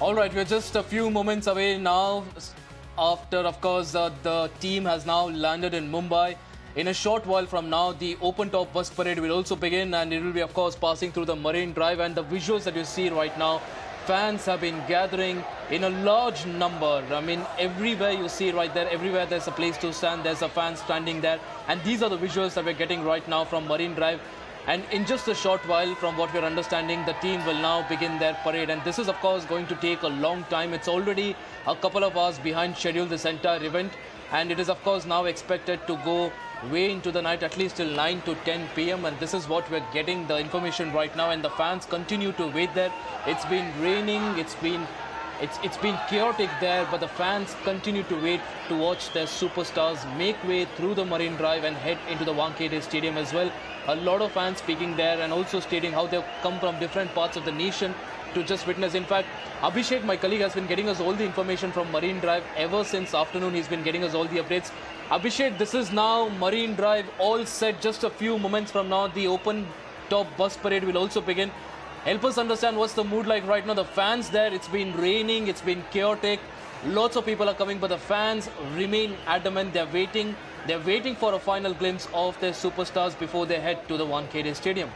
All right, we're just a few moments away now after, of course, the team has now landed in Mumbai. In a short while from now, the open top bus parade will also begin, and it will be, of course, passing through the Marine Drive. And the visuals that you see right now, fans have been gathering in a large number. I mean, everywhere you see right there, everywhere there's a place to stand, there's a fan standing there. And these are the visuals that we're getting right now from Marine Drive. And in just a short while, from what we're understanding, the team will now begin their parade. And this is, of course, going to take a long time. It's already a couple of hours behind schedule, this entire event. And it is, of course, now expected to go way into the night, at least till 9 to 10 p.m. And this is what we're getting, the information right now. And the fans continue to wait there. It's been raining. It's been chaotic there, but the fans continue to wait to watch their superstars make way through the Marine Drive and head into the Wankhede Stadium as well. A lot of fans speaking there and also stating how they've come from different parts of the nation to just witness. In fact, Abhishek, my colleague, has been getting us all the information from Marine Drive ever since afternoon. He's been getting us all the updates. Abhishek, this is now Marine Drive all set. Just a few moments from now, the open top bus parade will also begin. Help us understand what's the mood like right now. The fans there, it's been raining, it's been chaotic. Lots of people are coming, but the fans remain adamant. They're waiting. They're waiting for a final glimpse of their superstars before they head to the Wankhede Stadium.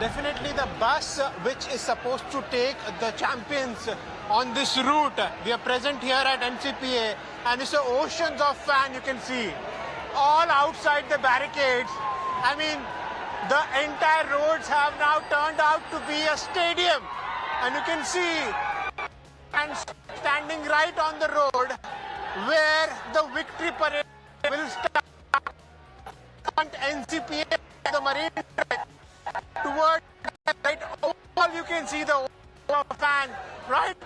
Definitely the bus which is supposed to take the champions on this route. We are present here at NCPA and it's oceans of fans you can see all outside the barricades. I mean, the entire roads have now turned out to be a stadium and you can see and standing right on the road where the victory parade will start on NCPA, the Marine Drive. Towards right, all you can see the fan right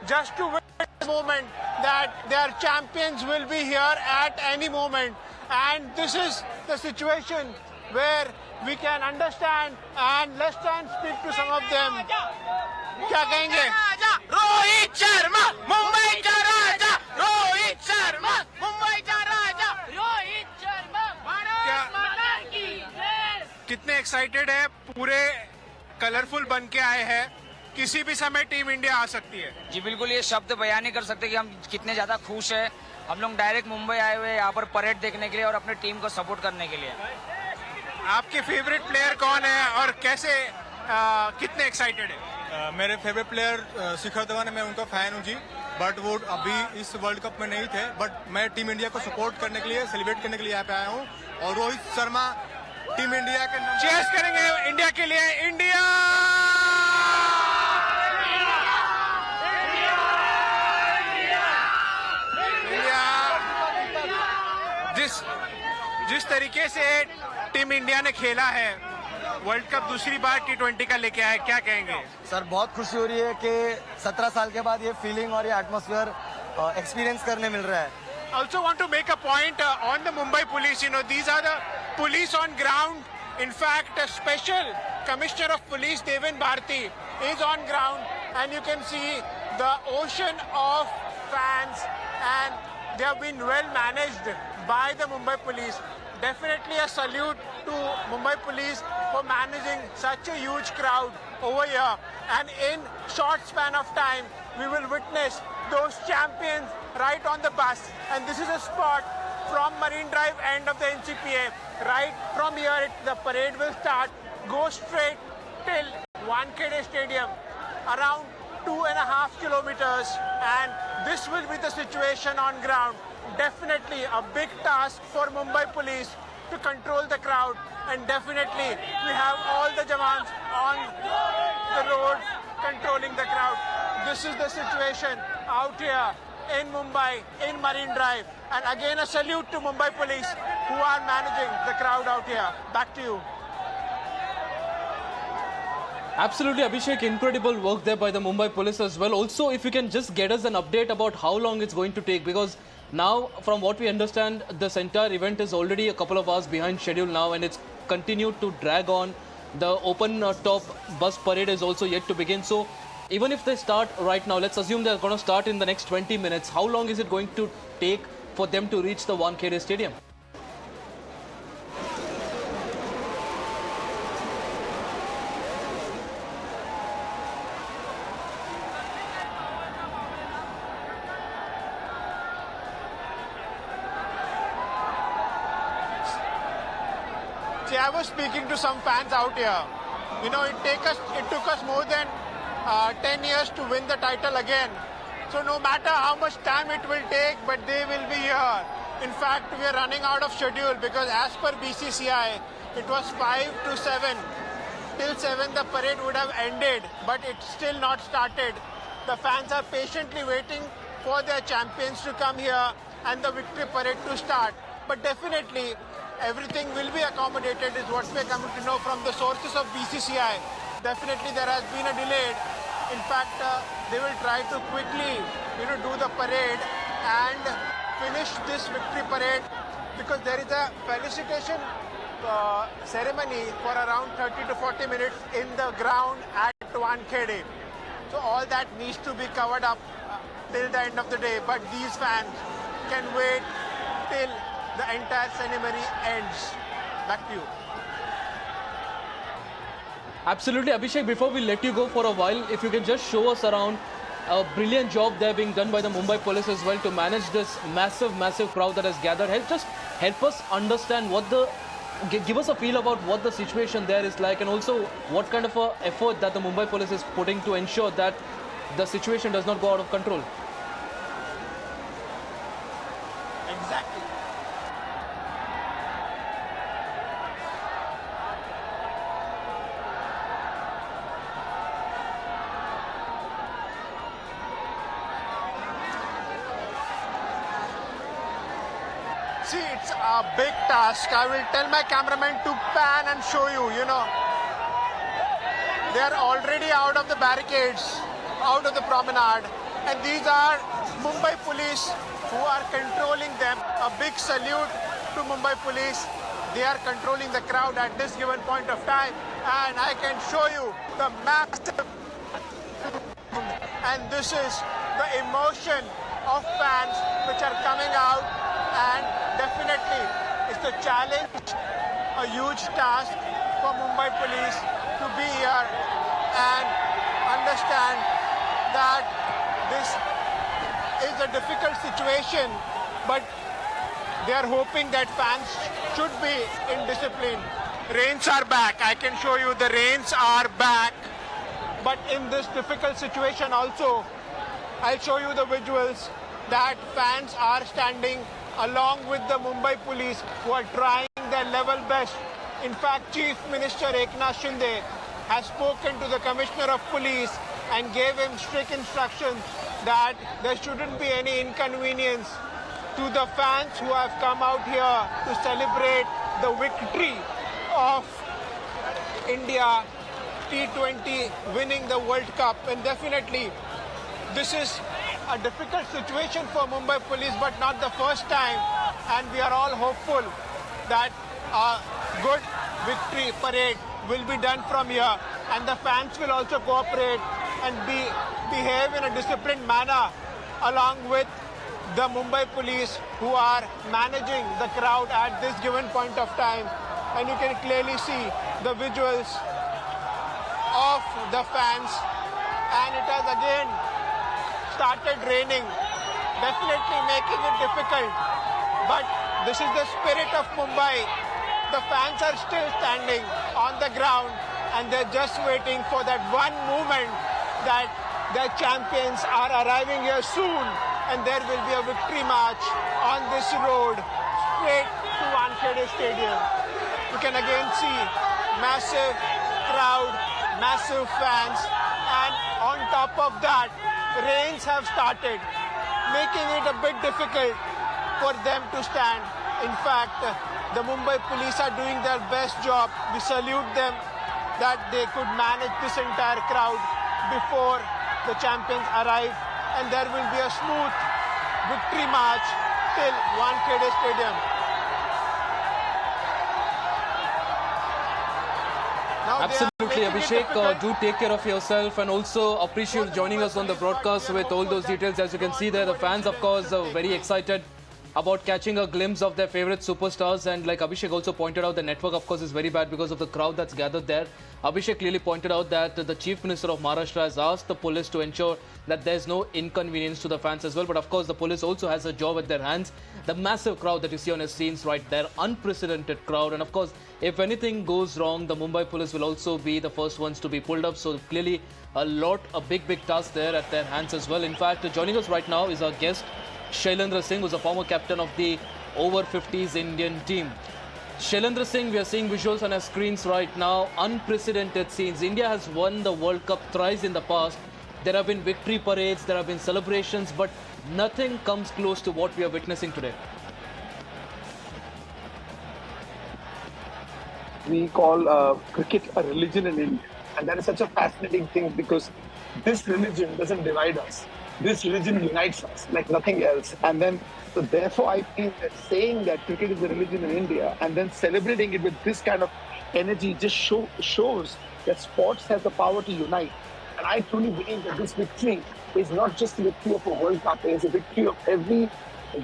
just to witness the moment that their champions will be here at any moment. And this is the situation where we can understand, and let's try and speak to some of them. क्या कहेंगे? रोहित शर्मा मुंबई का राजा, रोहित शर्मा मुंबई का राजा, रोहित शर्मा भारत माता की जय। कितने excited है, पूरे कलरफुल बन के आए हैं, किसी भी समय टीम इंडिया आ सकती है। जी बिल्कुल, ये शब्द बयान नहीं कर सकते कि हम कितने ज्यादा खुश हैं। हम लोग डायरेक्ट मुंबई आए हुए यहाँ पर परेड देखने के लिए और अपने टीम को सपोर्ट करने के लिए। आपके फेवरेट प्लेयर कौन है और कैसे कितने एक्साइटेड है? मेरे फेवरेट प्लेयर शिखर धवन है, मैं उनका फैन हूँ जी। बट वो अभी इस वर्ल्ड कप में नहीं थे, बट मैं टीम इंडिया को सपोर्ट करने के लिए, सेलिब्रेट करने के लिए यहाँ पे आया हूँ। और रोहित शर्मा टीम इंडिया के चीयर्स करेंगे इंडिया के लिए। इंडिया जिस तरीके से टीम इंडिया ने खेला है, वर्ल्ड कप दूसरी बार T20 का लेके आया, क्या कहेंगे? सर, बहुत खुशी हो रही है कि 17 साल के बाद ये फीलिंग और ये एटमॉस्फेयर एक्सपीरियंस करने मिल रहा है। Also want to make a point on the Mumbai police. You know, these are the police on ground. In fact, a special commissioner of police, Devin Bharti, is on ground, and you can see the ocean of fans, and they have been well managed by the Mumbai police. Definitely a salute to Mumbai police for managing such a huge crowd over here. And in short span of time, we will witness those champions right on the bus. And this is a spot from Marine Drive, end of the NCPA. Right from here, the parade will start, go straight till Wankhede Stadium, around 2.5 kilometers. And this will be the situation on ground. Definitely a big task for Mumbai police to control the crowd, and definitely we have all the jawans on the roads controlling the crowd. This is the situation out here in Mumbai, in Marine Drive, and again a salute to Mumbai police who are managing the crowd out here. Back to you. Absolutely, Abhishek, incredible work there by the Mumbai police as well. Also, if you can just get us an update about how long it's going to take, because now, from what we understand, this entire event is already a couple of hours behind schedule now, and it's continued to drag on. The open top bus parade is also yet to begin. So even if they start right now, let's assume they're going to start in the next 20 minutes. How long is it going to take for them to reach the Wankhede Stadium? See, I was speaking to some fans out here. You know, it took us more than 10 years to win the title again. So no matter how much time it will take, but they will be here. In fact, we are running out of schedule because as per BCCI, it was 5 to 7. Till 7 the parade would have ended, but it's still not started. The fans are patiently waiting for their champions to come here and the victory parade to start. But definitely, everything will be accommodated is what we are coming to know from the sources of BCCI. Definitely there has been a delay. In fact, they will try to quickly do the parade and finish this victory parade because there is a felicitation ceremony for around 30 to 40 minutes in the ground at Wankhede. So all that needs to be covered up till the end of the day. But these fans can wait till the entire ceremony ends. Back to you. Absolutely, Abhishek. Before we let you go for a while, if you can just show us around a brilliant job there being done by the Mumbai police as well to manage this massive crowd that has gathered. Help us understand give us a feel about what the situation there is like, and also what kind of a effort that the Mumbai police is putting to ensure that the situation does not go out of control. Exactly. See, it's a big task. I will tell my cameraman to pan and show you, They are already out of the barricades, out of the promenade. And these are Mumbai police who are controlling them. A big salute to Mumbai police. They are controlling the crowd at this given point of time. And I can show you the massive. And this is the emotion of fans which are coming out. And definitely, it's a challenge, a huge task for Mumbai police to be here and understand that this is a difficult situation, but they are hoping that fans should be in discipline. Rains are back. I can show you the rains are back. But in this difficult situation also, I'll show you the visuals that fans are standing along with the Mumbai police who are trying their level best. In fact, Chief Minister Eknath Shinde has spoken to the Commissioner of Police and gave him strict instructions that there shouldn't be any inconvenience to the fans who have come out here to celebrate the victory of India T20 winning the World Cup. And definitely, this is a difficult situation for Mumbai police, but not the first time. And we are all hopeful that a good victory parade will be done from here. And the fans will also cooperate and behave in a disciplined manner along with the Mumbai police who are managing the crowd at this given point of time. And you can clearly see the visuals of the fans. And it has again started raining, definitely making it difficult. But this is the spirit of Mumbai. The fans are still standing on the ground and they're just waiting for that one moment that their champions are arriving here soon and there will be a victory march on this road straight to Wankhede Stadium. You can again see massive crowd, massive fans, and on top of that, rains have started, making it a bit difficult for them to stand. In fact, the Mumbai police are doing their best job. We salute them that they could manage this entire crowd before the champions arrive, and there will be a smooth victory march till Wankhede Stadium. Now they are Absolutely, making it Abhishek. difficult. Do take care of yourself and also appreciate joining us on the broadcast with all those details. As you can see there, the fans, of course, are very excited about catching a glimpse of their favorite superstars. And like Abhishek also pointed out, the network, of course, is very bad because of the crowd that's gathered there. Abhishek clearly pointed out that the Chief Minister of Maharashtra has asked the police to ensure that there's no inconvenience to the fans as well. But of course, the police also has a job at their hands. The massive crowd that you see on the scenes right there, unprecedented crowd. And of course, if anything goes wrong, the Mumbai police will also be the first ones to be pulled up. So clearly a big task there at their hands as well. In fact, joining us right now is our guest, Shailendra Singh, who's a former captain of the over 50s Indian team. Shailendra Singh, we are seeing visuals on our screens right now. Unprecedented scenes. India has won the World Cup thrice in the past. There have been victory parades, there have been celebrations, but nothing comes close to what we are witnessing today. We call cricket a religion in India. And that is such a fascinating thing because this religion doesn't divide us. This religion unites us like nothing else. And then, so therefore, I feel that saying that cricket is a religion in India and then celebrating it with this kind of energy just shows that sports has the power to unite. And I truly believe that this victory is not just the victory of a World Cup, it is a victory of every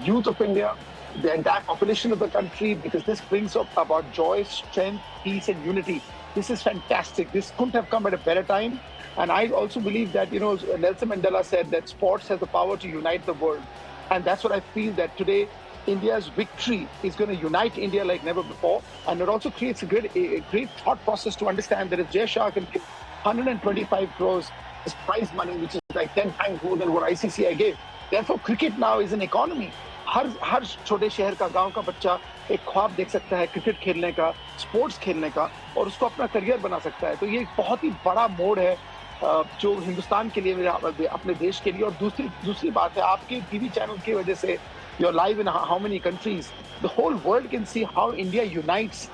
youth of India, the entire population of the country, because this brings up about joy, strength, peace and unity. This is fantastic. This couldn't have come at a better time. And I also believe that, Nelson Mandela said that sports has the power to unite the world. And that's what I feel that today, India's victory is going to unite India like never before. And it also creates a great thought process to understand that if Jay Shah can give 125 crores as prize money, which is like 10 times more than what ICCI gave. Therefore, cricket now is an economy. हर छोटे शहर का गांव का बच्चा एक ख्वाब देख सकता है क्रिकेट खेलने का, स्पोर्ट्स खेलने का और उसको अपना करियर बना सकता है. तो ये एक बहुत ही बड़ा मोड़ है जो हिंदुस्तान के लिए, अपने देश के लिए. और दूसरी बात है, आपके टीवी चैनल की वजह से you're live in how many countries, the whole world can see how India unites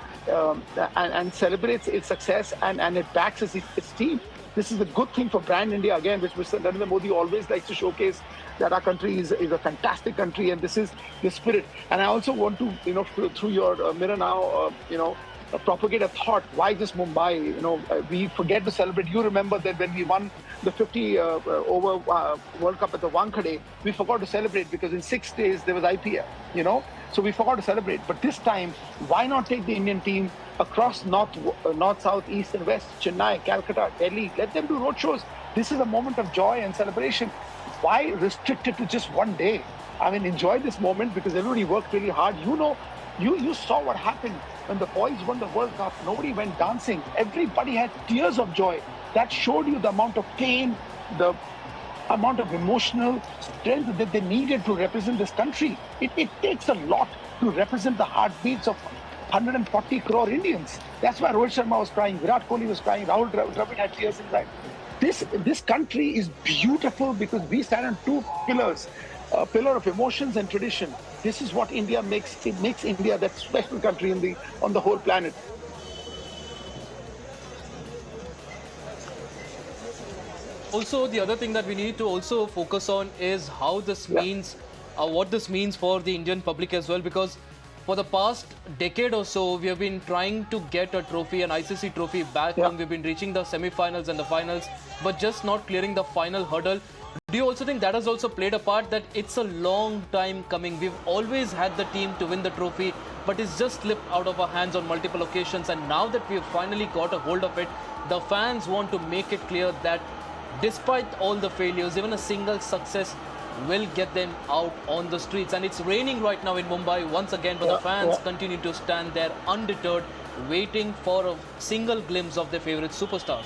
and celebrates its success and it backs its team. This is a good thing for brand India again, which Mr. Narendra Modi always likes to showcase, that our country is a fantastic country and this is the spirit. And I also want to, through your mirror now, propagate a thought. Why just Mumbai? We forget to celebrate. You remember that when we won the 50 over World Cup at the Wankhede, we forgot to celebrate because in 6 days there was IPL, So we forgot to celebrate. But this time, why not take the Indian team across north, south, east and west, Chennai, Calcutta, Delhi. Let them do road shows. This is a moment of joy and celebration. Why restrict it to just one day? I mean, enjoy this moment because everybody worked really hard. You saw what happened when the boys won the World Cup. Nobody went dancing. Everybody had tears of joy. That showed you the amount of pain, the amount of emotional strength that they needed to represent this country. It takes a lot to represent the heartbeats of 140 crore Indians. That's why Rohit Sharma was crying, Virat Kohli was crying, Rahul Dravid had tears in his eyes. This country is beautiful because we stand on two pillars, a pillar of emotions and tradition. This is what India makes. It makes India that special country on the whole planet. Also, the other thing that we need to also focus on is how this means, what this means for the Indian public as well, because for the past decade or so, we have been trying to get a trophy, an ICC trophy back home. We've been reaching the semi-finals and the finals, but just not clearing the final hurdle. Do you also think that has also played a part, that it's a long time coming? We've always had the team to win the trophy, but it's just slipped out of our hands on multiple occasions. And now that we've finally got a hold of it, the fans want to make it clear that despite all the failures, even a single success will get them out on the streets. And it's raining right now in Mumbai once again, but the fans continue to stand there undeterred, waiting for a single glimpse of their favorite superstars.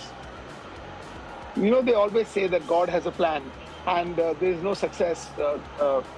They always say that God has a plan, and there is no success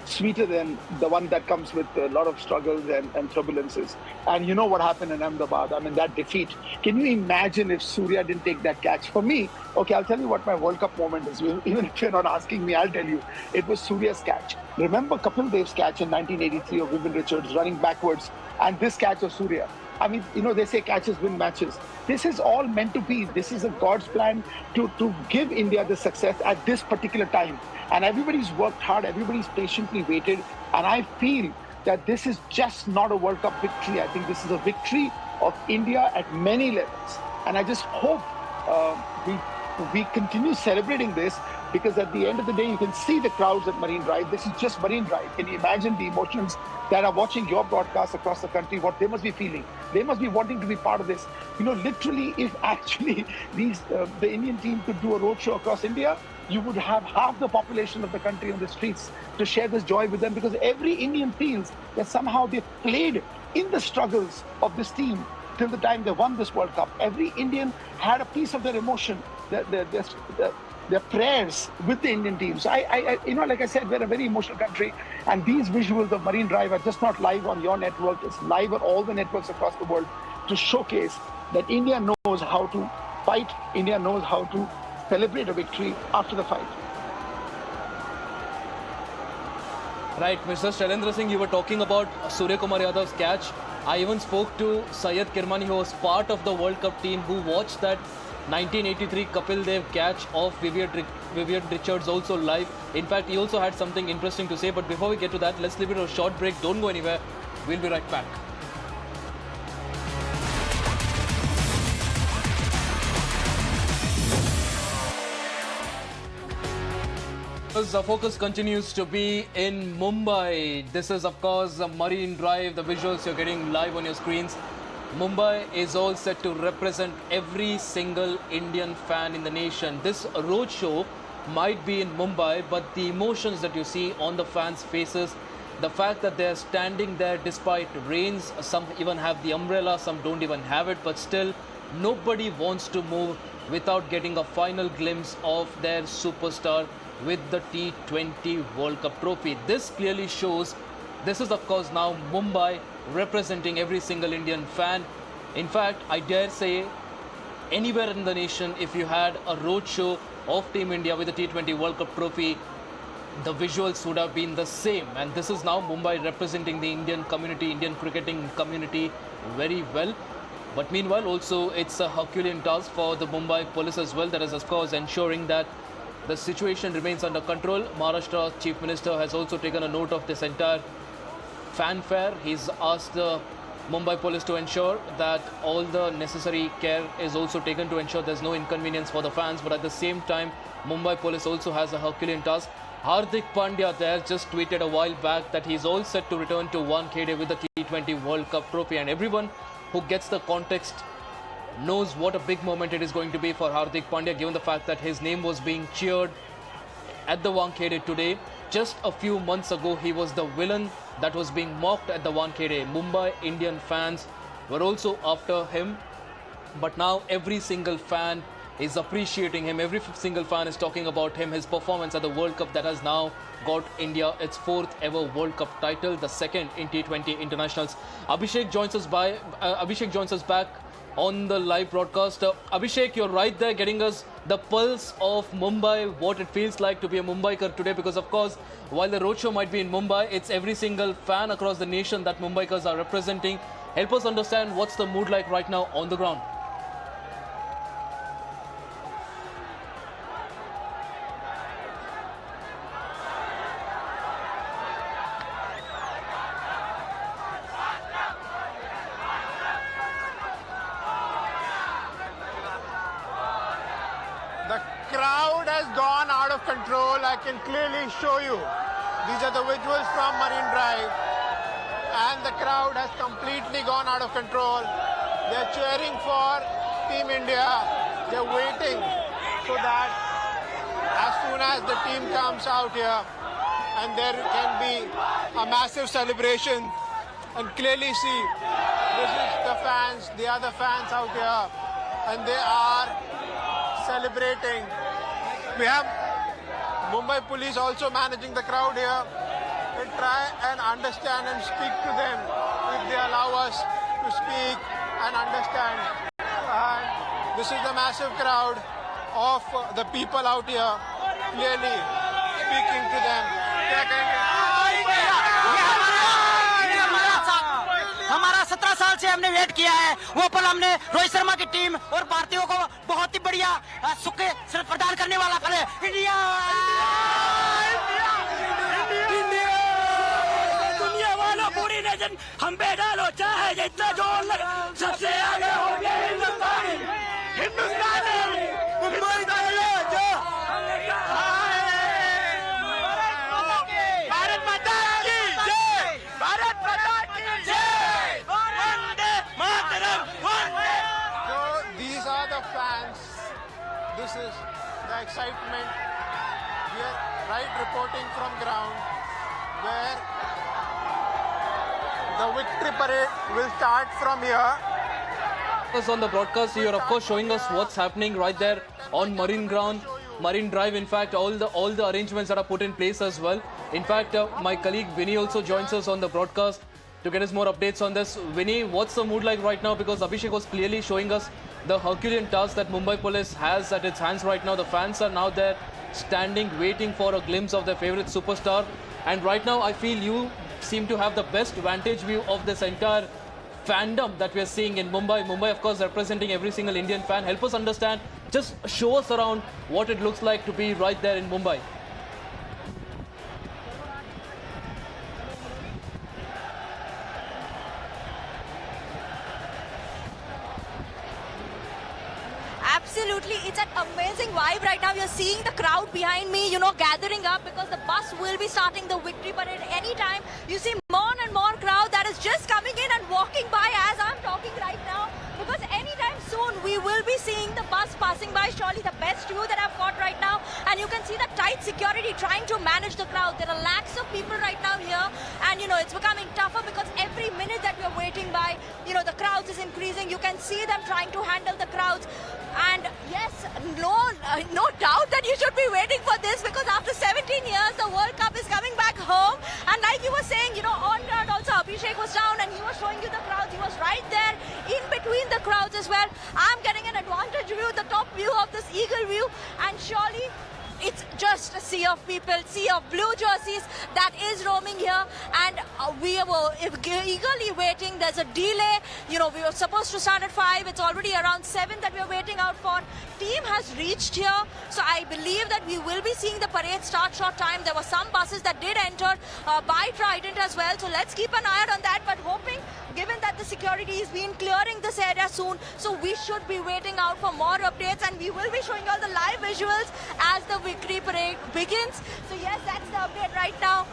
sweeter than the one that comes with a lot of struggles and turbulences. And you know what happened in Ahmedabad? I mean, that defeat. Can you imagine if Surya didn't take that catch? For me, okay, I'll tell you what my World Cup moment is. Even if you're not asking me, I'll tell you. It was Surya's catch. Remember Kapil Dev's catch in 1983 of Vivian Richards running backwards, and this catch of Surya. I mean, they say catches win matches. This is all meant to be. This is a God's plan to give India the success at this particular time. And everybody's worked hard. Everybody's patiently waited. And I feel that this is just not a World Cup victory. I think this is a victory of India at many levels. And I just hope we continue celebrating this, because at the end of the day, you can see the crowds at Marine Drive. This is just Marine Drive. Can you imagine the emotions that are watching your broadcast across the country, what they must be feeling? They must be wanting to be part of this. You know, literally, if actually the Indian team could do a roadshow across India, you would have half the population of the country on the streets to share this joy with them, because every Indian feels that somehow they played in the struggles of this team till the time they won this World Cup. Every Indian had a piece of their emotion, their prayers with the Indian team. So I you know, like I said, we're a very emotional country, and these visuals of Marine Drive are just not live on your network. It's live on all the networks across the world to showcase that India knows how to fight. India knows how to celebrate a victory after the fight. Right, Mr. Shailendra Singh, you were talking about Surya Kumar Yadav's catch. I even spoke to Syed Kirmani, who was part of the World Cup team, who watched that 1983 Kapil Dev catch of Vivian Richards also live. In fact, he also had something interesting to say. But before we get to that, let's leave it a short break. Don't go anywhere. We'll be right back. The focus continues to be in Mumbai. This is, of course, Marine Drive. The visuals you're getting live on your screens. Mumbai is all set to represent every single Indian fan in the nation. This roadshow might be in Mumbai, but the emotions that you see on the fans' faces, the fact that they're standing there despite rains, some even have the umbrella, some don't even have it, but still nobody wants to move without getting a final glimpse of their superstar with the T20 World Cup trophy. This clearly shows, this is of course now Mumbai representing every single Indian fan. In fact, I dare say anywhere in the nation, if you had a roadshow of Team India with the T20 World Cup trophy, the visuals would have been the same. And this is now Mumbai representing the Indian community, Indian cricketing community very well. But meanwhile, also it's a Herculean task for the Mumbai police as well. That is, of course, ensuring that the situation remains under control. Maharashtra Chief Minister has also taken a note of this entire fanfare. He's asked the Mumbai police to ensure that all the necessary care is also taken to ensure there's no inconvenience for the fans. But at the same time, Mumbai police also has a Herculean task. Hardik Pandya there just tweeted a while back that he's all set to return to Wankhede with the T20 World Cup trophy. And everyone who gets the context knows what a big moment it is going to be for Hardik Pandya, given the fact that his name was being cheered at the Wankhede today. Just a few months ago, he was the villain that was being mocked at the Wankhede. Mumbai Indian fans were also after him, but now every single fan is appreciating him. Every single fan is talking about him, his performance at the World Cup that has now got India its 4th ever World Cup title, the 2nd in T20 internationals. Abhishek joins us back on the live broadcast. Abhishek, you're right there getting us the pulse of Mumbai, what it feels like to be a Mumbaikar today, because of course, while the roadshow might be in Mumbai, it's every single fan across the nation that Mumbaikars are representing. Help us understand what's the mood like right now on the ground. The crowd has gone out of control. I can clearly show you. These are the visuals from Marine Drive. And the crowd has completely gone out of control. They're cheering for Team India. They're waiting so that as soon as the team comes out here, and there can be a massive celebration. And clearly see, this is the fans, the other fans out here, and they are celebrating. We have Mumbai police also managing the crowd here. We'll try and understand and speak to them if they allow us to speak and understand. And this is the massive crowd of the people out here clearly speaking to them. हमारा 17 साल से हमने wait किया है, वो पल हमने रोहित शर्मा की टीम और भारतीयों को बहुत ही बढ़िया सुख प्रदान करने वाला पल है। इंडिया दुनिया वालों पूरी नजर हम पे डालो, चाहे जितना जोर लगे, सबसे आगे हो गए हिंदुस्तानी। हिंदुस्तानी मुंबई का राजा भारत माता की जय भारत माता की जय वंदे मातरम वंदे So these are the fans. This is the excitement. We are right reporting from ground where the victory parade will start from here. On the broadcast, you are of course showing us what's happening right there on Marine Ground, Marine Drive. In fact, all the arrangements that are put in place as well. In fact, my colleague Vinny also joins us on the broadcast to get us more updates on this. Vinny, what's the mood like right now? Because Abhishek was clearly showing us the Herculean task that Mumbai Police has at its hands right now. The fans are now there, standing, waiting for a glimpse of their favorite superstar. And right now, I feel you seem to have the best vantage view of this entire fandom that we are seeing in Mumbai. Mumbai, of course, representing every single Indian fan. Help us understand, just show us around what it looks like to be right there in Mumbai. Absolutely, it's an amazing vibe right now. You're seeing the crowd behind me, gathering up because the bus will be starting the victory parade anytime. You see more and more crowd that is just coming in and walking by as I'm talking right now. Because anytime soon we will be seeing the bus passing by. Surely the best view that I've got right now. And you can see the tight security trying to manage the crowd. There are lakhs of people right now here. And it's becoming tougher because every minute that we're waiting by, the crowds is increasing. You can see them trying to handle the crowds. And yes, no doubt that you should be waiting for this because after 17 years, the World Cup is coming back home. And like you were saying, on ground also Abhishek was down and he was showing you the crowds. He was right there in between the crowds as well. I'm getting an advantage view, the top view of this eagle view. And surely it's just a sea of people, sea of blue jerseys that is roaming here. And we were eagerly waiting. There's a delay. We were supposed to start at 5. It's already around 7 that we're waiting out for. Team has reached here. So I believe that we will be seeing the parade start short time. There were some buses that did enter by Trident as well. So let's keep an eye out on that. But hoping, given that the security has been clearing this area soon, so we should be waiting out for more updates. And we will be showing all the live visuals as the victory parade begins. So yes, that's the update right now.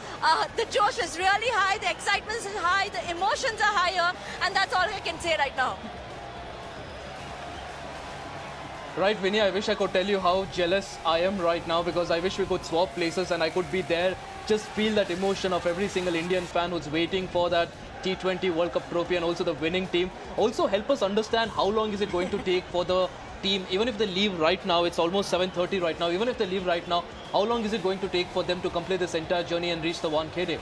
The josh is really high, the excitement is high, the emotions are higher, and that's all I can say right now. Right, Vinny, I wish I could tell you how jealous I am right now because I wish we could swap places and I could be there, just feel that emotion of every single Indian fan who's waiting for that T20 World Cup trophy and also the winning team. Also help us understand how long is it going to take for the team, even if they leave right now, it's almost 7:30 right now, even if they leave right now, how long is it going to take for them to complete this entire journey and reach the Wankhede?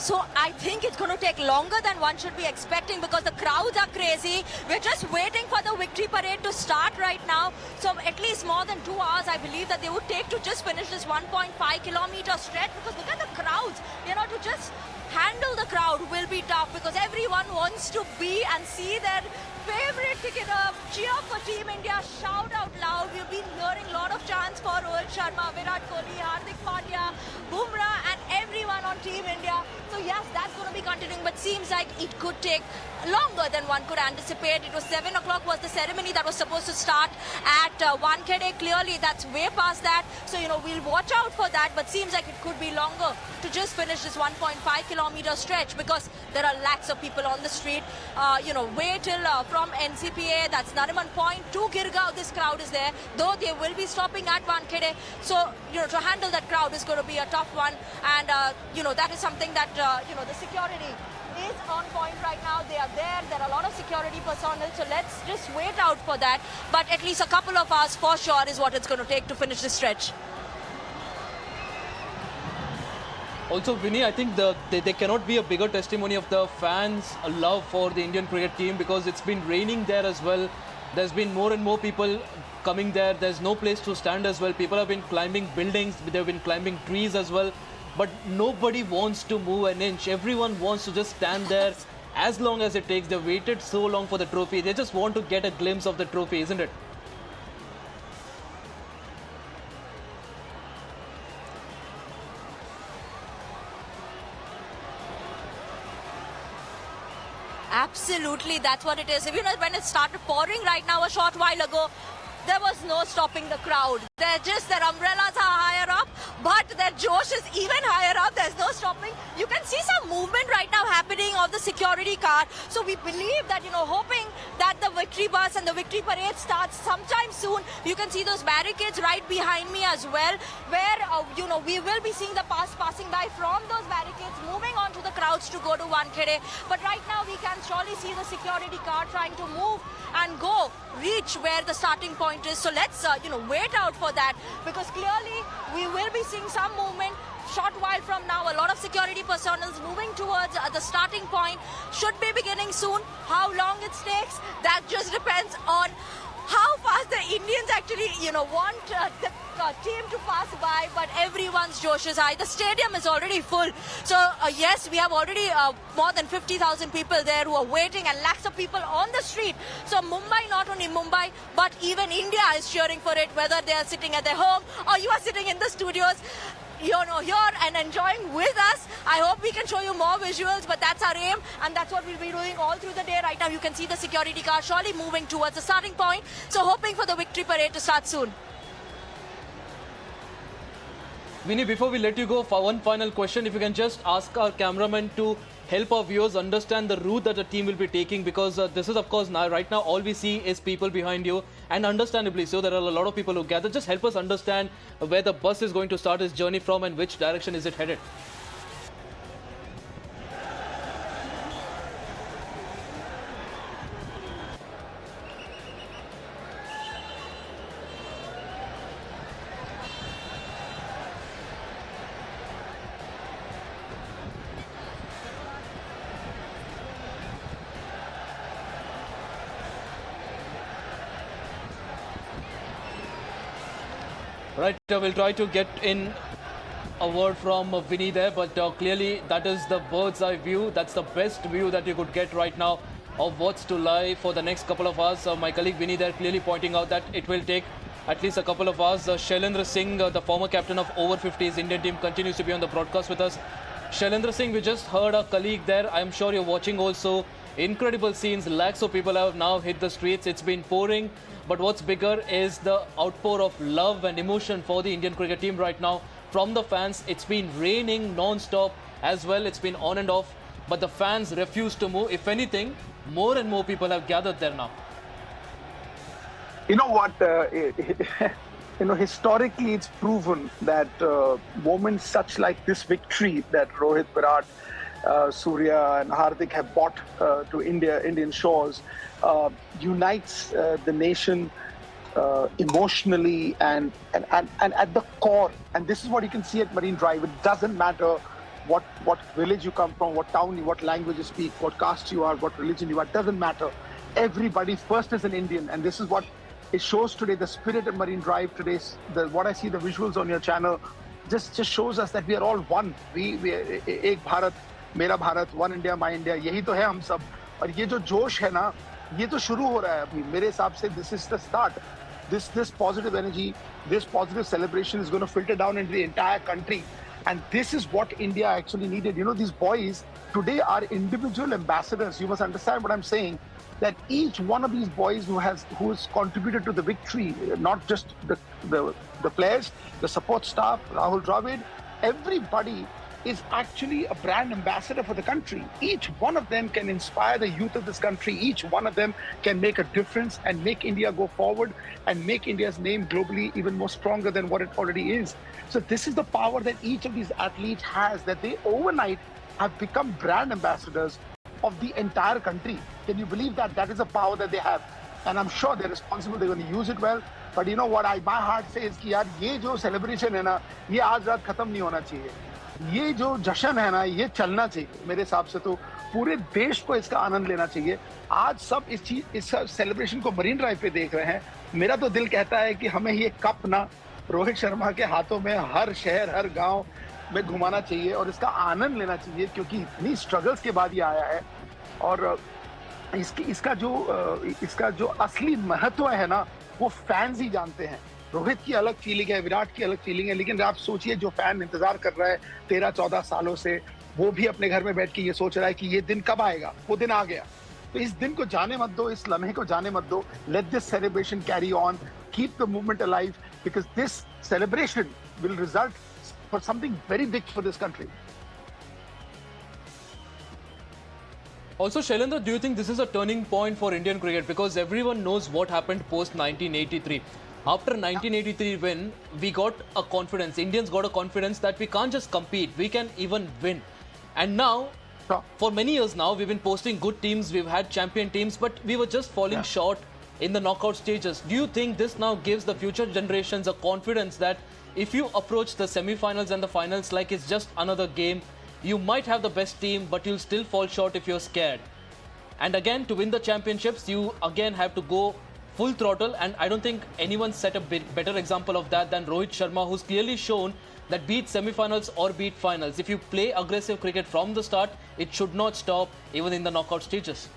So I think it's going to take longer than one should be expecting because the crowds are crazy. We're just waiting for the victory parade to start right now. So at least more than 2 hours, I believe that they would take to just finish this 1.5 kilometer stretch because look at the crowds. To just handle the crowd will be tough because everyone wants to be and see their favorite cricketer, cheer for Team India, shout out loud. We've been hearing a lot of chants for Rohit Sharma, Virat Kohli, Hardik Pandya, Bumrah and everyone on Team India. So yes, that's going to be continuing, but seems like it could take longer than one could anticipate. It was 7 o'clock was the ceremony that was supposed to start at Wankhede. Clearly, that's way past that. So, we'll watch out for that, but seems like it could be longer to just finish this 1.5 kilometer stretch because there are lakhs of people on the street. Wait till from NCPA, that's Nariman Point to Girgaon, this crowd is there, though they will be stopping at Wankhede. So, to handle that crowd is going to be a tough one. And, that is something that, the security is on point right now. They are there. There are a lot of security personnel. So let's just wait out for that. But at least a couple of hours for sure is what it's going to take to finish this stretch. Also, Vinny, I think there cannot be a bigger testimony of the fans' love for the Indian cricket team because it's been raining there as well. There's been more and more people coming there. There's no place to stand as well. People have been climbing buildings. They've been climbing trees as well. But nobody wants to move an inch. Everyone wants to just stand there as long as it takes. They've waited so long for the trophy. They just want to get a glimpse of the trophy, isn't it? Absolutely, that's what it is. If you know, when it started pouring right now a short while ago, there was no stopping the crowd. Their umbrellas are higher up, but their josh is even higher up. There's no stopping. You can see some movement right now happening of the security car. So we believe that, hoping that the victory bus and the victory parade starts sometime soon. You can see those barricades right behind me as well, where, we will be seeing the passing by from those barricades, moving on to the crowds to go to Wankhede. But right now we can surely see the security car trying to move and reach where the starting point is. So let's, wait out for that, because clearly we will be seeing some movement. Short while from now, a lot of security personnel moving towards the starting point. Should be beginning soon. How long it takes, that just depends on how fast the Indians actually, want the team to pass by. But everyone's josh is high. The stadium is already full. So yes, we have already more than 50,000 people there who are waiting, and lakhs of people on the street. So Mumbai, not only Mumbai, but even India is cheering for it, whether they are sitting at their home or you are sitting in the studios, here and enjoying with us. I hope we can show you more visuals, but that's our aim, and that's what we'll be doing all through the day. Right now you can see the security car surely moving towards the starting point. So hoping for the victory parade to start soon. Vinny, before we let you go, for one final question, if you can just ask our cameraman to help our viewers understand the route that the team will be taking, because this is, of course, right now all we see is people behind you, and understandably so, there are a lot of people who gather. Just help us understand where the bus is going to start its journey from and which direction is it headed. Right, we'll try to get in a word from Vinny there, but clearly that is the bird's eye view. That's the best view that you could get right now of what's to lie for the next couple of hours. My colleague Vinny there clearly pointing out that it will take at least a couple of hours. Shailendra Singh, the former captain of over 50s Indian team, continues to be on the broadcast with us. Shailendra Singh, we just heard our colleague there. I'm sure you're watching also. Incredible scenes. Lakhs of people have now hit the streets. It's been pouring. But what's bigger is the outpour of love and emotion for the Indian cricket team right now from the fans. It's been raining non-stop as well. It's been on and off. But the fans refuse to move. If anything, more and more people have gathered there now. You know what? Historically, it's proven that moments such like this victory that Rohit, Virat, Surya and Hardik have brought to Indian shores unites the nation emotionally and at the core. And this is what you can see at Marine Drive. It doesn't matter what village you come from, what town, what language you speak, what caste you are, what religion you are. It doesn't matter. Everybody first is an Indian, and this is what it shows today. The spirit of Marine Drive today, what I see, the visuals on your channel, just shows us that we are all one. We Ek Bharat, Mera Bharat, One India, My India. यही तो है हम सब. और ये जो जोश है ना, ये तो शुरू हो रहा है अभी. मेरे हिसाब से this is the start. This positive energy, this positive celebration is going to filter down into the entire country. And this is what India actually needed. You know, these boys today are individual ambassadors. You must understand what I'm saying. That each one of these boys who has contributed to the victory, not just the players, the support staff, Rahul Dravid, everybody is actually a brand ambassador for the country. Each one of them can inspire the youth of this country. Each one of them can make a difference and make India go forward and make India's name globally even more stronger than what it already is. So this is the power that each of these athletes has, that they overnight have become brand ambassadors of the entire country. Can you believe that? That is the power that they have. And I'm sure they're responsible, they're going to use it well. But you know what, my heart says कि यार ये जो celebration है ना, ये आज रात खत्म नहीं होना चाहिए. ये जो जश्न है ना, ये चलना चाहिए. मेरे हिसाब से तो पूरे देश को इसका आनंद लेना चाहिए. आज सब इस सेलिब्रेशन को मरीन ड्राइव पे देख रहे हैं. मेरा तो दिल कहता है कि हमें ये कप ना रोहित शर्मा के हाथों में हर शहर, हर गांव में घुमाना चाहिए और इसका आनंद लेना चाहिए, क्योंकि इतनी स्ट्रगल्स के बाद ये आया है. और इसका जो असली महत्व है ना, वो फैंस ही जानते हैं. रोहित की अलग फीलिंग है, विराट की अलग फीलिंग है, लेकिन आप सोचिए जो फैन इंतजार कर रहा है 13-14 सालों से, वो भी अपने घर में बैठ के ये सोच रहा है कि ये दिन कब आएगा. वो दिन आ गया. तो इस दिन को जाने मत दो, इस लम्हे को जाने मत दो. Let this celebration carry on. Keep the movement alive, because this celebration will result for something very big for this country. Also, Shailendra, do you think this is a turning point for Indian cricket? Because everyone knows what happened post 1983. After 1983 win, we got a confidence. Indians got a confidence that we can't just compete, we can even win. And now, for many years now, we've been posting good teams, we've had champion teams, but we were just falling short in the knockout stages. Do you think this now gives the future generations a confidence that if you approach the semi-finals and the finals like it's just another game, you might have the best team, but you'll still fall short if you're scared? And again, to win the championships, you again have to go full throttle, and I don't think anyone set a better example of that than Rohit Sharma, who's clearly shown that be it semi-finals or be it finals, if you play aggressive cricket from the start, it should not stop even in the knockout stages.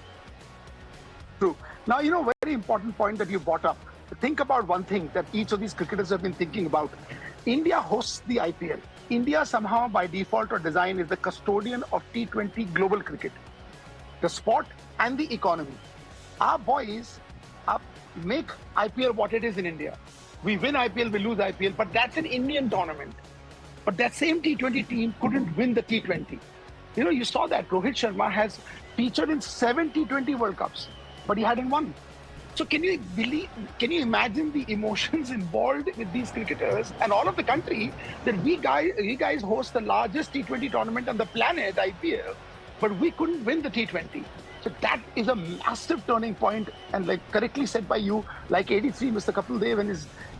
True. Now, very important point that you brought up. Think about one thing that each of these cricketers have been thinking about. India hosts the IPL. India somehow by default or design is the custodian of T20 global cricket, the sport and the economy. Our boys make IPL what it is in India. We win IPL, we lose IPL, but that's an Indian tournament. But that same T20 team couldn't win the T20. You saw that Rohit Sharma has featured in 7 T20 World Cups, but he hadn't won. So can you imagine the emotions involved with these cricketers and all of the country that we guys host the largest T20 tournament on the planet, IPL, but we couldn't win the T20. So that is a massive turning point, and like correctly said by you, like 83, Mr. Kapil Dev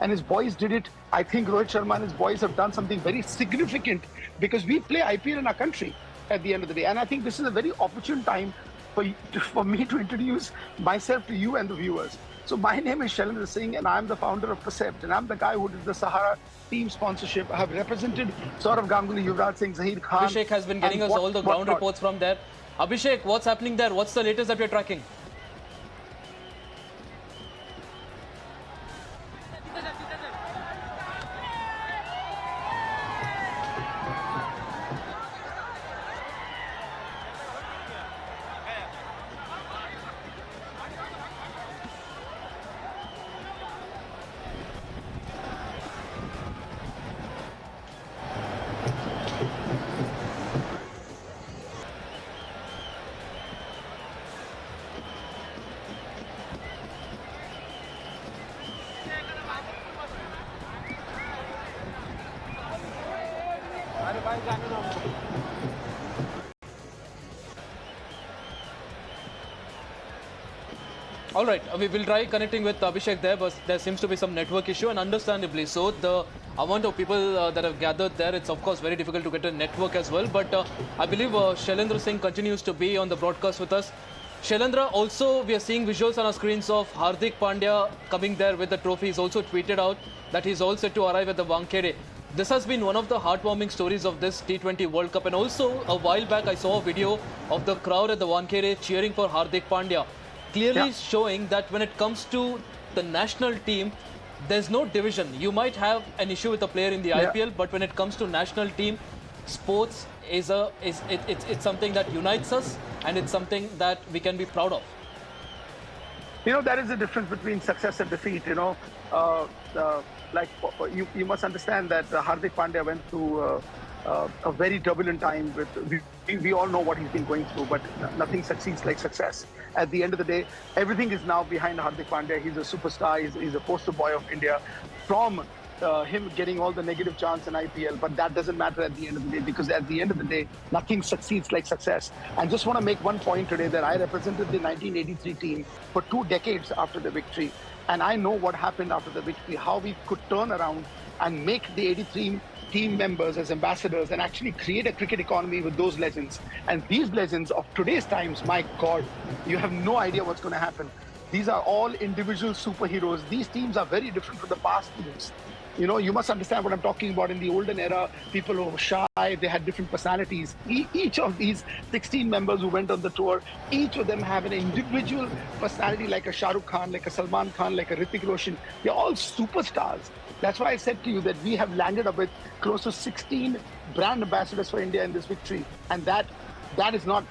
and his boys did it. I think Rohit Sharma and his boys have done something very significant, because we play IPL in our country at the end of the day. And I think this is a very opportune time for me to introduce myself to you and the viewers. So my name is Shailendra Singh, and I'm the founder of Percept, and I'm the guy who did the Sahara team sponsorship. I have represented Saurav Ganguly, Yuvraj Singh, Zaheer Khan. Abhishek has been getting us all the ground reports from there. Abhishek, what's happening there? What's the latest that you're tracking? All right, we will try connecting with Abhishek there, but there seems to be some network issue, and understandably so. The amount of people that have gathered there, it's of course very difficult to get a network as well. But I believe Shailendra Singh continues to be on the broadcast with us. Shailendra, also we are seeing visuals on our screens of Hardik Pandya coming there with the trophy. He's also tweeted out that he's all set to arrive at the Wankhede. This has been one of the heartwarming stories of this T20 World Cup, and also a while back I saw a video of the crowd at the Wankhede cheering for Hardik Pandya, clearly showing that when it comes to the national team, there's no division. You might have an issue with a player in the IPL, but when it comes to national team, sports is it's something that unites us, and it's something that we can be proud of. There is a difference between success and defeat. Like you must understand that Hardik Pandya went through a very turbulent time. We all know what he's been going through, but nothing succeeds like success. At the end of the day, everything is now behind Hardik Pandya. He's a superstar. He's a poster boy of India. From him getting all the negative chants in IPL, but that doesn't matter at the end of the day, because at the end of the day, nothing succeeds like success. And just want to make one point today that I represented the 1983 team for 2 decades after the victory. And I know what happened after the victory, how we could turn around and make the 83 team members as ambassadors and actually create a cricket economy with those legends. And these legends of today's times, my God, you have no idea what's going to happen. These are all individual superheroes. These teams are very different from the past teams. You must understand what I'm talking about. In the olden era, people who were shy, they had different personalities. Each of these 16 members who went on the tour, each of them have an individual personality, like a Shah Rukh Khan, like a Salman Khan, like a Hrithik Roshan. They're all superstars. That's why I said to you that we have landed up with close to 16 brand ambassadors for India in this victory, and that is not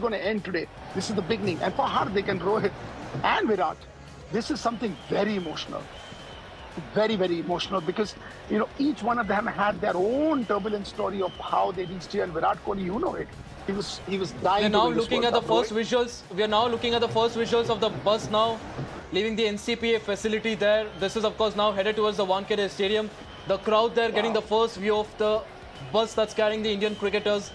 going to end today. This is the beginning, and for Hardik and Rohit and Virat, this is something very emotional. Very, very emotional, because each one of them had their own turbulent story of how they reached here. And Virat Kohli, you know it. He was dying. We are now looking at the first visuals. We are now looking at the first visuals of the bus now leaving the NCPA facility there. This is of course now headed towards the Wankhede Stadium. The crowd there getting the first view of the bus that's carrying the Indian cricketers.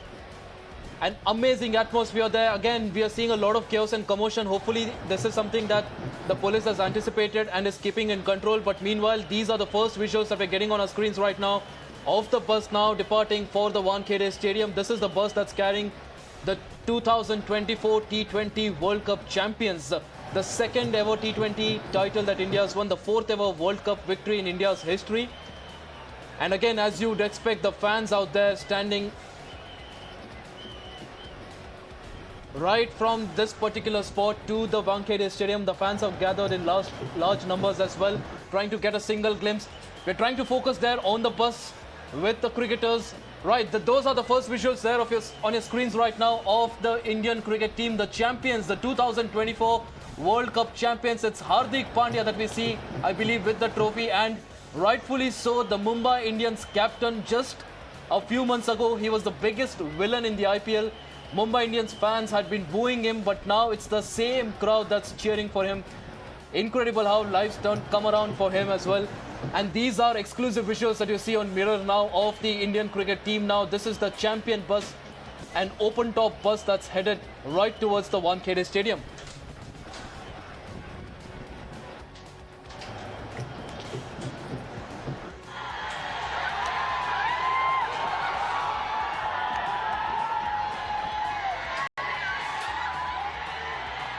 An amazing atmosphere there. Again, we are seeing a lot of chaos and commotion. Hopefully, this is something that the police has anticipated and is keeping in control. But meanwhile, these are the first visuals that we're getting on our screens right now of the bus now departing for the Wankhede Stadium. This is the bus that's carrying the 2024 T20 World Cup champions. The second ever T20 title that India has won. The fourth ever World Cup victory in India's history. And again, as you'd expect, the fans out there standing right from this particular spot to the Wankhede Stadium. The fans have gathered in large numbers as well, trying to get a single glimpse. We're trying to focus there on the bus with the cricketers. Right, those are the first visuals there on your screens right now of the Indian cricket team, the champions, the 2024 World Cup champions. It's Hardik Pandya that we see, I believe, with the trophy, and rightfully so, the Mumbai Indians captain. Just a few months ago, he was the biggest villain in the IPL. Mumbai Indians fans had been booing him, but now it's the same crowd that's cheering for him. Incredible how life's come around for him as well. And these are exclusive visuals that you see on mirror now of the Indian cricket team now. This is the champion bus, an open top bus that's headed right towards the Wankhede Stadium.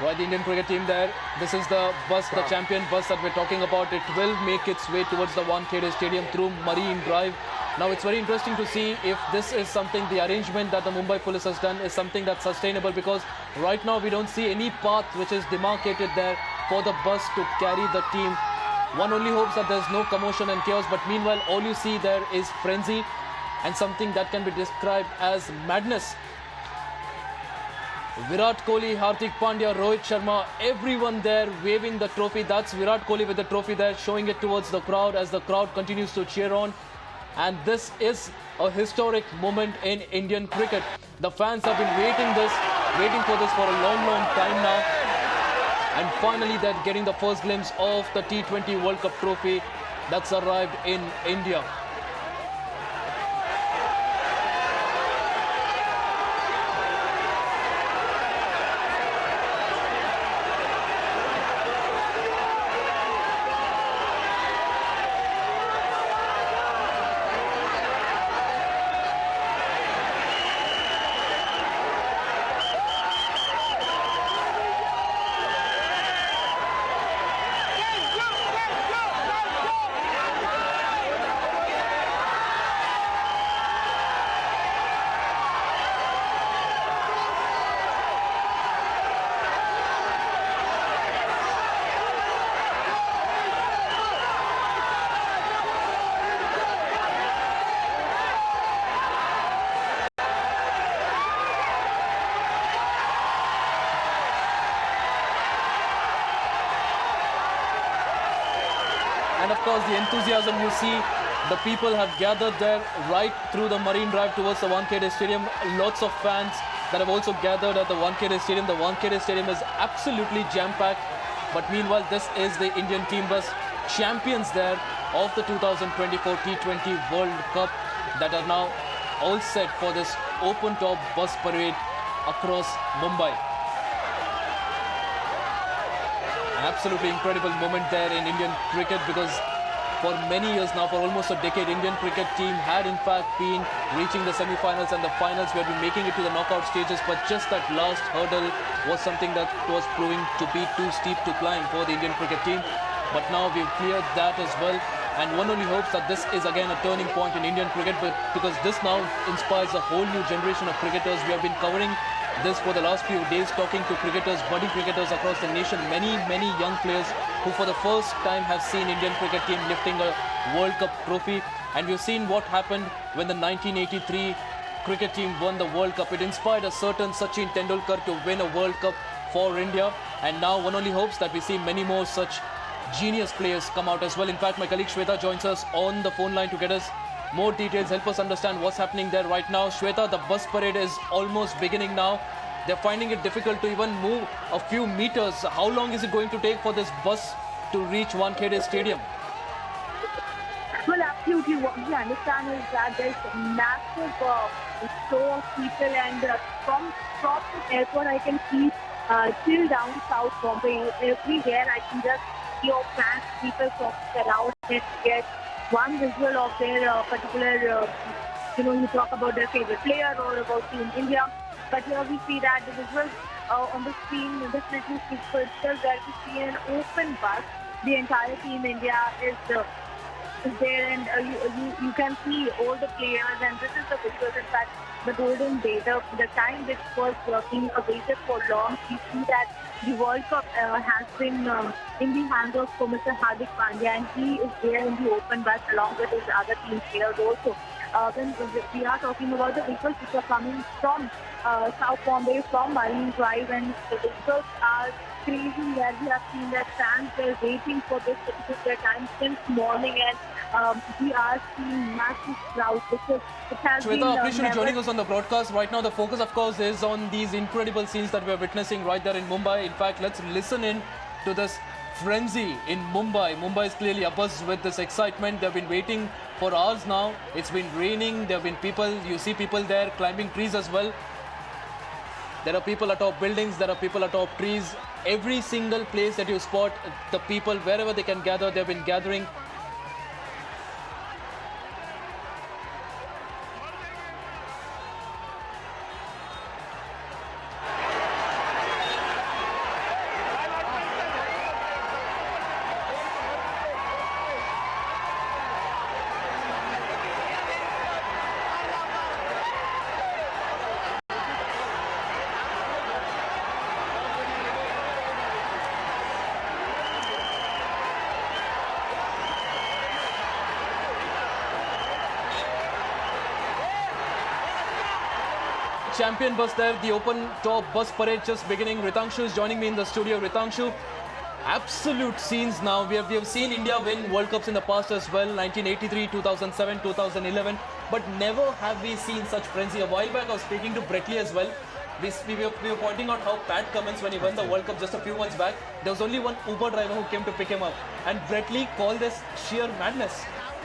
Right, the Indian cricket team there. This is the bus, the champion bus that we're talking about. It will make its way towards the Wankhede Stadium through Marine Drive. Now, it's very interesting to see if this is something, the arrangement that the Mumbai police has done is something that's sustainable, because right now we don't see any path which is demarcated there for the bus to carry the team. One only hopes that there's no commotion and chaos, but meanwhile, all you see there is frenzy and something that can be described as madness. Virat Kohli, Hardik Pandya, Rohit Sharma, everyone there waving the trophy. That's Virat Kohli with the trophy there, showing it towards the crowd as the crowd continues to cheer on. And this is a historic moment in Indian cricket. The fans have been waiting for this for a long time now. And finally, they're getting the first glimpse of the T20 World Cup trophy that's arrived in India. And of course, the enthusiasm you see, the people have gathered there right through the Marine Drive towards the Wankhede Stadium. Lots of fans that have also gathered at the Wankhede Stadium. The Wankhede Stadium is absolutely jam-packed. But meanwhile, this is the Indian team bus champions there of the 2024 T20 World Cup that are now all set for this open-top bus parade across Mumbai. An absolutely incredible moment there in Indian cricket, because for many years now, for almost a decade, Indian cricket team had in fact been reaching the semi-finals and the finals. We had been making it to the knockout stages, but just that last hurdle was something that was proving to be too steep to climb for the Indian cricket team. But now we've cleared that as well, and one only hopes that this is again a turning point in Indian cricket, because this now inspires a whole new generation of cricketers. We have been covering this for the last few days, talking to cricketers, budding cricketers across the nation, many young players who for the first time have seen Indian cricket team lifting a World Cup trophy. And we've seen what happened when the 1983 cricket team won the World Cup. It inspired a certain Sachin Tendulkar to win a World Cup for India. And now one only hopes that we see many more such genius players come out as well. In fact, my colleague Shweta joins us on the phone line to get us more details, help us understand what's happening there right now. Shweta, the bus parade is almost beginning now. They're finding it difficult to even move a few meters. How long is it going to take for this bus to reach Wankhede Stadium? Well, absolutely. What we understand is that there's a massive flow of people, and from the airport I can see till down South Bombay, everywhere I can just see your fans, people talking around it, get one visual of their particular, you talk about their favorite player or about Team India. But here we see that the visuals on the screen definitely speaks for itself, where we see an open bus. The entire Team India is there, and you can see all the players, and this is the visuals. In fact, the golden day, the time which was being awaited for long. We see that the World Cup has been in the hands of Mr. Hardik Pandya, and he is there in the open bus along with his other team players also. When we are talking about the vehicles which are coming from South Bombay, from Marine Drive, and the vehicles are crazy, where we have seen that fans were waiting for this particular time since morning, and we are seeing massive crowds. It has Shweta, been, appreciate you joining us on the broadcast. Right now, the focus, of course, is on these incredible scenes that we are witnessing right there in Mumbai. In fact, let's listen in to this frenzy in Mumbai. Mumbai is clearly abuzz with this excitement. They've been waiting for hours now. It's been raining. There have been people, you see people there climbing trees as well. There are people atop buildings. There are people atop trees. Every single place that you spot, the people, wherever they can gather, they've been gathering. Champion bus there, the open top bus parade just beginning. Ritangshu is joining me in the studio. Ritangshu, absolute scenes now. We have seen India win World Cups in the past as well, 1983, 2007, 2011, but never have we seen such frenzy. A while back I was speaking to Brett Lee as well. We were pointing out how Pat Cummins, when he won the World Cup just a few months back, there was only one Uber driver who came to pick him up, and Brett Lee called this sheer madness.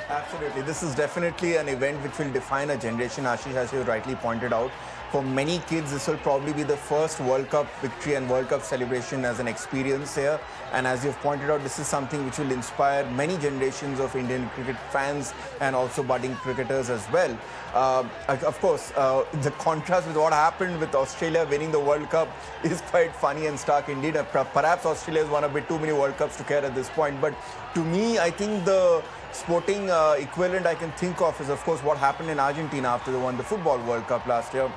Absolutely. This is definitely an event which will define a generation, Ashish, as you rightly pointed out. For many kids, this will probably be the first World Cup victory and World Cup celebration as an experience here. And as you've pointed out, this is something which will inspire many generations of Indian cricket fans and also budding cricketers as well. Of course, the contrast with what happened with Australia winning the World Cup is quite funny and stark indeed. Perhaps Australia has won a bit too many World Cups to care at this point. But to me, I think the sporting equivalent I can think of is, of course, what happened in Argentina after they won the Football World Cup last year.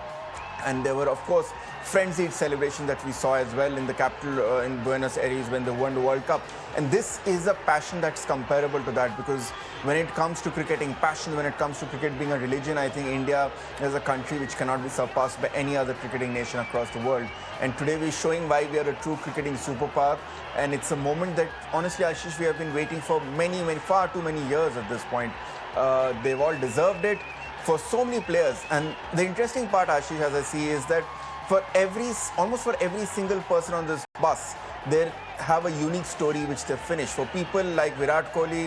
And there were, of course, frenzied celebrations that we saw as well in the capital in Buenos Aires when they won the World Cup. And this is a passion that's comparable to that, because when it comes to cricketing passion, when it comes to cricket being a religion, I think India is a country which cannot be surpassed by any other cricketing nation across the world. And today we're showing why we are a true cricketing superpower. And it's a moment that, honestly, Ashish, we have been waiting for far too many years at this point. They've all deserved it for so many players. And the interesting part, Ashish, as I see, is that almost for every single person on this bus, they have a unique story which they finish. For people like Virat Kohli,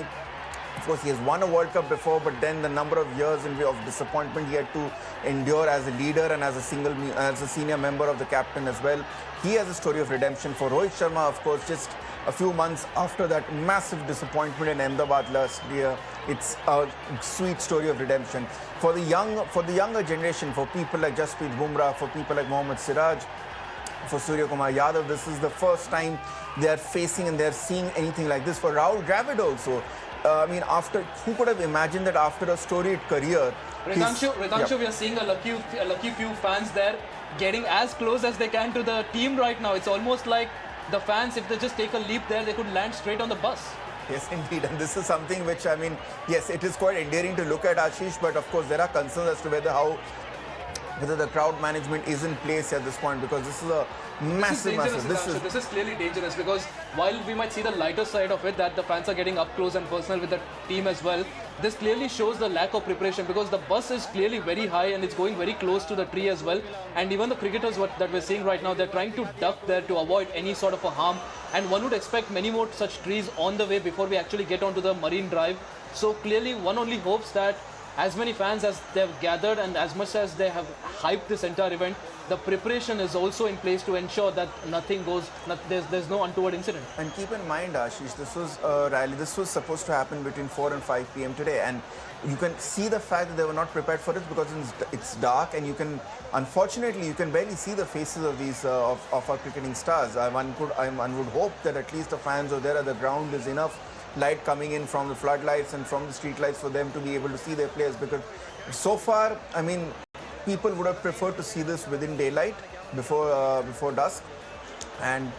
of course, he has won a World Cup before, but then the number of years of disappointment he had to endure as a leader and as a senior member of the captain as well. He has a story of redemption. For Rohit Sharma, of course, just a few months after that massive disappointment in Ahmedabad last year, it's a sweet story of redemption. For the younger generation, for people like Jasprit Bumrah, for people like Mohammad Siraj, for Surya Kumar Yadav, this is the first time they are facing and they are seeing anything like this. For Rahul Dravid also, I mean, who could have imagined that after a storied career, Ritanshu, we are seeing a lucky few fans there getting as close as they can to the team right now. It's almost like the fans, if they just take a leap there, they could land straight on the bus. Yes, indeed. And this is something which, I mean, yes, it is quite endearing to look at, Ashish, but of course there are concerns as to whether the crowd management is in place at this point, because this is a massive. This is clearly dangerous, because while we might see the lighter side of it, that the fans are getting up close and personal with the team as well, this clearly shows the lack of preparation, because the bus is clearly very high and it's going very close to the tree as well. And even the cricketers that we're seeing right now, they're trying to duck there to avoid any sort of a harm. And one would expect many more such trees on the way before we actually get onto the Marine Drive. So clearly one only hopes that as many fans as they've gathered and as much as they have hyped this entire event, the preparation is also in place to ensure that there's no untoward incident. And keep in mind, Ashish, this was a rally. This was supposed to happen between 4 and 5 p.m. today, and you can see the fact that they were not prepared for it, because it's dark, and unfortunately, you can barely see the faces of these of our cricketing stars. One would hope that at least the fans are there at the ground, is enough light coming in from the floodlights and from the street lights for them to be able to see their players, because so far, I mean, people would have preferred to see this within daylight, before dusk, and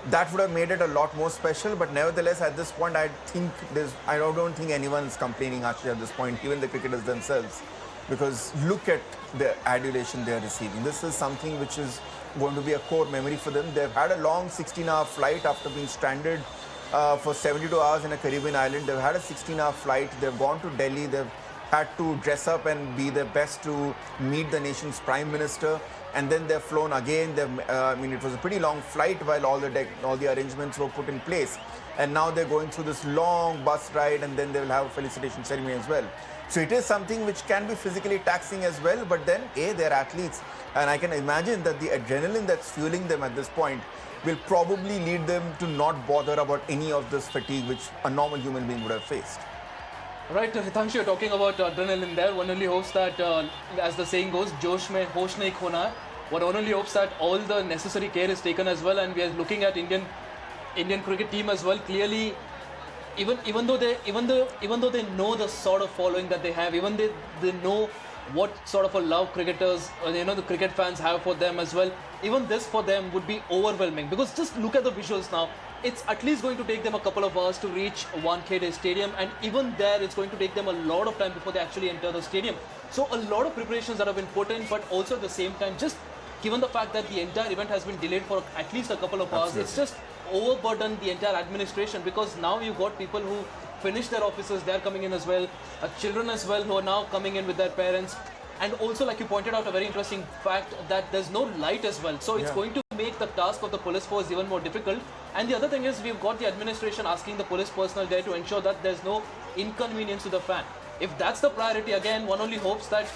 that would have made it a lot more special. But nevertheless, at this point, I don't think anyone is complaining actually at this point, even the cricketers themselves, because look at the adulation they are receiving. This is something which is going to be a core memory for them. They've had a long 16-hour flight after being stranded for 72 hours in a Caribbean island. They've had a 16-hour flight. They've gone to Delhi. They've had to dress up and be their best to meet the nation's prime minister. And then they've flown again. I mean, it was a pretty long flight while all the arrangements were put in place. And now they're going through this long bus ride, and then they will have a felicitation ceremony as well. So it is something which can be physically taxing as well. But then, they're athletes. And I can imagine that the adrenaline that's fueling them at this point will probably lead them to not bother about any of this fatigue which a normal human being would have faced. Right, Hitanshu, you're talking about adrenaline there. One only hopes that, as the saying goes, Josh mein hosh nahi khona. One only hopes that all the necessary care is taken as well, and we are looking at Indian cricket team as well. Clearly, even though they know the sort of following that they have, even they know what sort of a love cricketers, the cricket fans have for them as well. Even this for them would be overwhelming, because just look at the visuals now. It's at least going to take them a couple of hours to reach Wankhede Stadium, and even there it's going to take them a lot of time before they actually enter the stadium. So a lot of preparations that have been put in, but also at the same time, just given the fact that the entire event has been delayed for at least a couple of hours, it's just overburdened the entire administration, because now you've got people who finish their offices, they're coming in as well, children as well who are now coming in with their parents. And also, like you pointed out, a very interesting fact that there's no light as well. So it's going to make the task of the police force even more difficult. And the other thing is, we've got the administration asking the police personnel there to ensure that there's no inconvenience to the fan. If that's the priority, again, one only hopes that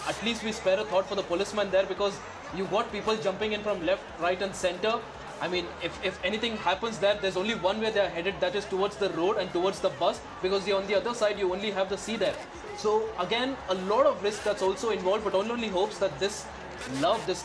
at least we spare a thought for the policemen there, because you've got people jumping in from left, right and center. I mean, if anything happens there, there's only one way they're headed, that is towards the road and towards the bus, because on the other side, you only have the sea there. So again, a lot of risk that's also involved, but only hopes that this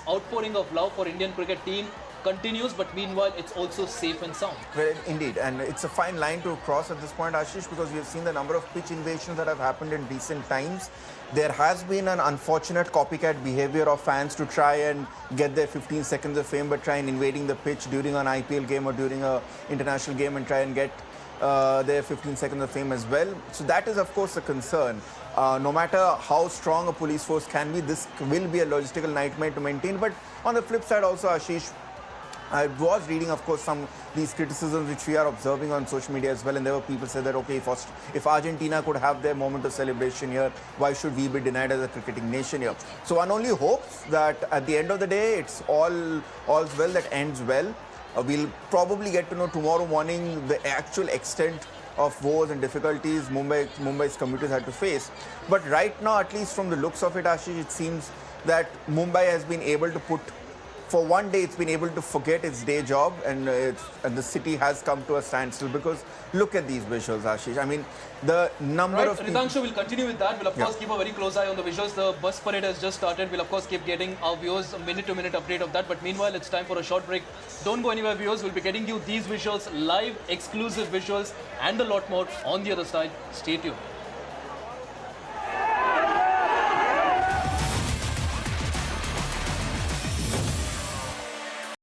outpouring of love for Indian cricket team continues, but meanwhile, it's also safe and sound. Well, indeed, and it's a fine line to cross at this point, Ashish, because we have seen the number of pitch invasions that have happened in recent times. There has been an unfortunate copycat behavior of fans to try and get their 15 seconds of fame, but try and invading the pitch during an IPL game or during an international game and try and get their 15 seconds of fame as well. So that is, of course, a concern. No matter how strong a police force can be, this will be a logistical nightmare to maintain. But on the flip side also, Ashish, I was reading, of course, some these criticisms which we are observing on social media as well, and there were people say that, okay, if Argentina could have their moment of celebration here, why should we be denied as a cricketing nation here? So one only hopes that at the end of the day, it's all's well that ends well. We'll probably get to know tomorrow morning the actual extent of woes and difficulties Mumbai's commuters had to face. But right now, at least from the looks of it, Ashish, it seems that Mumbai has been able to put for one day it's been able to forget its day job, and the city has come to a standstill because look at these visuals, Ashish. I mean, the number Right, of Ridanshu will continue with that. We'll of course Yeah. keep a very close eye on the visuals. The bus parade has just started. We'll of course keep getting our viewers a minute-to-minute update of that. But meanwhile, it's time for a short break. Don't go anywhere, viewers. We'll be getting you these visuals, live, exclusive visuals, and a lot more on the other side. Stay tuned.